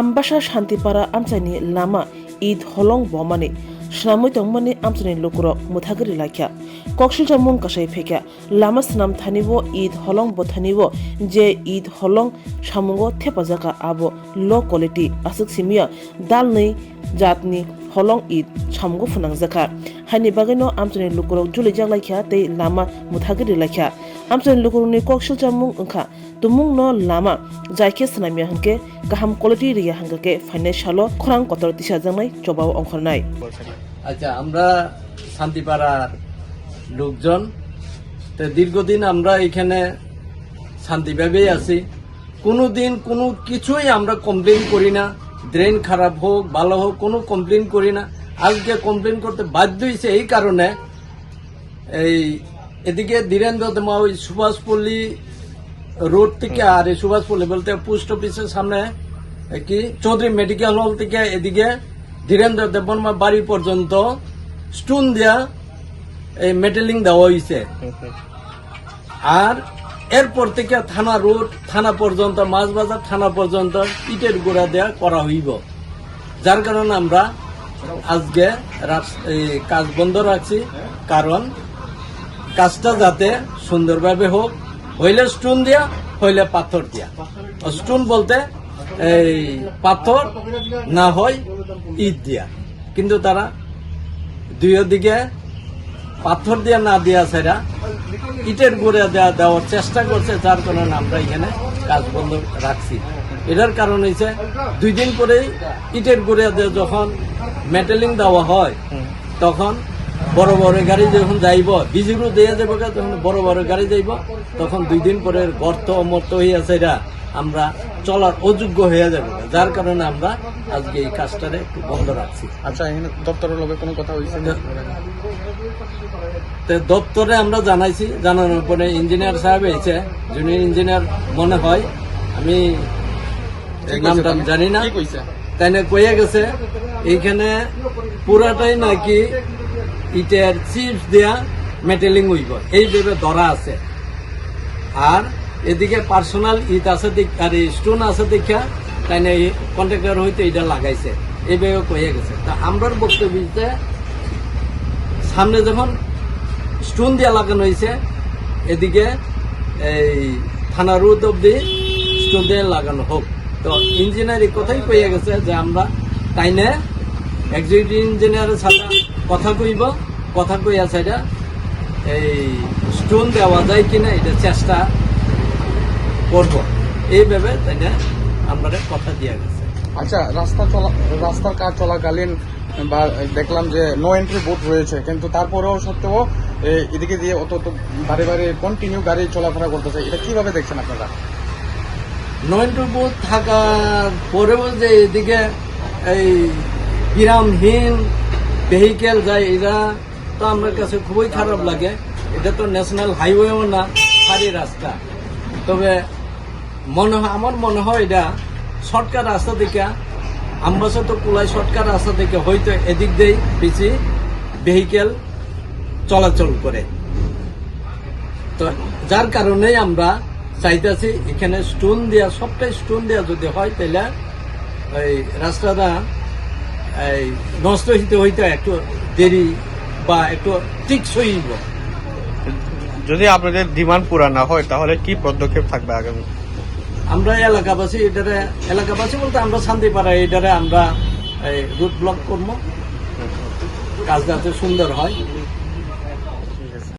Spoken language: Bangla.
Ambasha Shantipara Amsani Lama Eid Holong Bomani Shnamui Tongmani Amsani Lukuro Mutagari Lakya Kokshil Jamung Kashay Pekya Lama Snam Thanivo Eid Holong Bothanivo Je Eid Holong Shamungo Tepazaka Abo Low Quality Asuk Simia Dalni Jatni Holong Eid Shamungo Funang Zaka Hani Bagano Amsani Lukuro Julijang Lakya Te Lama Mutagari Lakya Amsani Lukuro ni Kokshil Jamung Unka Tumung no lama jaike sanamia hanke gaham quality riya hangake financial khurang kotor tisha jangai jobab ongkhornai আচ্ছা আমরা শান্তিপাড়ার লোকজন তো দীর্ঘদিন আমরা এখানে শান্তিভাবেই আছি কোনোদিন কোনো কিছুই আমরা কমপ্লেইন করি না ড্রেন খারাপ হোক ভালো হোক কোনো কমপ্লেইন করি না আজকে কমপ্লেইন করতে বাধ্য হইছে এই কারণে এই এদিকে ধীরেন্দ্র দেমা ওই সুভাষপল্লী রোড থেকে আর সুভাষপল্লী বলতে পোস্ট অফিসের সামনে কি চৌধুরী মেডিকেল হল থেকে এদিকে ধীরেন্দ্র দেববর্মা বাড়ি পর্যন্ত স্টোন দেয়া এই মেটেলিং দেওয়া হয়েছে আর এরপর থেকে থানা রোড থানা পর্যন্ত মাছবাজার থানা পর্যন্ত ইটের গোড়া দেয়া করা হইব যার কারণে আমরা আজকে কাজ বন্ধ রাখছি কারণ কাজটা যাতে সুন্দরভাবে হোক হইলে স্টোন দিয়া হইলে পাথর দিয়া স্টোন বলতে এই পাথর না হয় ইট দিয়া কিন্তু তারা দুই দিকে পাথর দিয়া না দিয়া সেরা ইটের গুঁড়ে দেওয়ার চেষ্টা করছে যার কারণে আমরা এখানে কাজ বন্ধ রাখছি এটার কারণ হয়েছে 2 দিন পরেই ইটের গুঁড়ে যখন মেটেলিং দেওয়া হয় তখন বড় বড় গাড়ি যখন যাইব বিজুরু দিয়ে যাবো যখন বড় বড় গাড়ি যাইব তখন 2 দিন পরে গর্ত মর্ত হয়ে আছে এটা আমরা চলার অযোগ্য হয়ে যাবে যার কারণে আমরা আজকে এই কাজটারে একটু বন্ধ রাখছি আচ্ছা এখানে দপ্তরের লগে কোনো কথা হয়েছে তো দপ্তরে আমরা জানাইছি জানানোর পরে ইঞ্জিনিয়ার সাহেব এসে জুনিয়র ইঞ্জিনিয়ার মনে হয় আমি নামটা জানি না তাই না কইয়া গেছে এইখানে পুরাটাই নাকি ইটের চিপস দেয়া মেটেলিং হইব এই ভেবে ধরা আছে আর এদিকে পার্সোনাল ইট আছে আর স্টোন আছে দেখা তাই না কন্ট্রাক্টর হইতে এটা লাগাইছে এইভাবে কইয়া গেছে তা আমরার বক্তব্য সামনে যখন স্টোন দিয়া লাগানো হয়েছে এদিকে এই থানা রোড অব্দি স্টোন দিয়ে লাগানো হোক তো ইঞ্জিনিয়ার এই কথাই কইয়া গেছে যে আমরা তাই না এক্সিকিউটিভ ইঞ্জিনিয়ারের সাথে কথা কইব কথা কইয়া সেটা এই স্টোন দেওয়া যায় কিনা এটা চেষ্টা করব এইভাবে তাই না আমরা কথা দিয়ে গেছে আচ্ছা রাস্তার কাজ চলাকালীন বা দেখলাম যে নো এন্ট্রি বোর্ড রয়েছে কিন্তু তারপরেও সত্ত্বেও এদিকে দিয়ে অত বারে বারে কন্টিনিউ গাড়ি চলাফেরা করতেছে এটা কিভাবে দেখছেন আপনারা নো এন্ট্রি বোর্ড থাকার পরেও যে এদিকে এই বিরামহীন ভেহিকেল যায় এটা তো আমার কাছে খুবই খারাপ লাগে এটা তো ন্যাশনাল হাইওয়েও না সারি রাস্তা তবে আমার মনে হয় এটা শর্টকাট রাস্তা থেকে আমবাসা তো কুলাই শর্টকাট রাস্তা থেকে হয়তো এদিক দিয়েই বেশি ভেহিকেল চলাচল করে তো যার কারণেই আমরা চাইতেছি এখানে স্টোন দেওয়া সবটাই স্টোন দেওয়া যদি হয় তাহলে এই রাস্তাটা এই নষ্ট হইতে একটু দেরি বা একটু টিকসই হইব যদি আপনাদের ডিমান্ড পুরা না হয় তাহলে কি পদক্ষেপ থাকবে আগামী আমরা এলাকাবাসী বলতে আমরা শান্তিপাড়া এটারে আমরা রুট ব্লক করবো কাজ যাতে সুন্দর হয়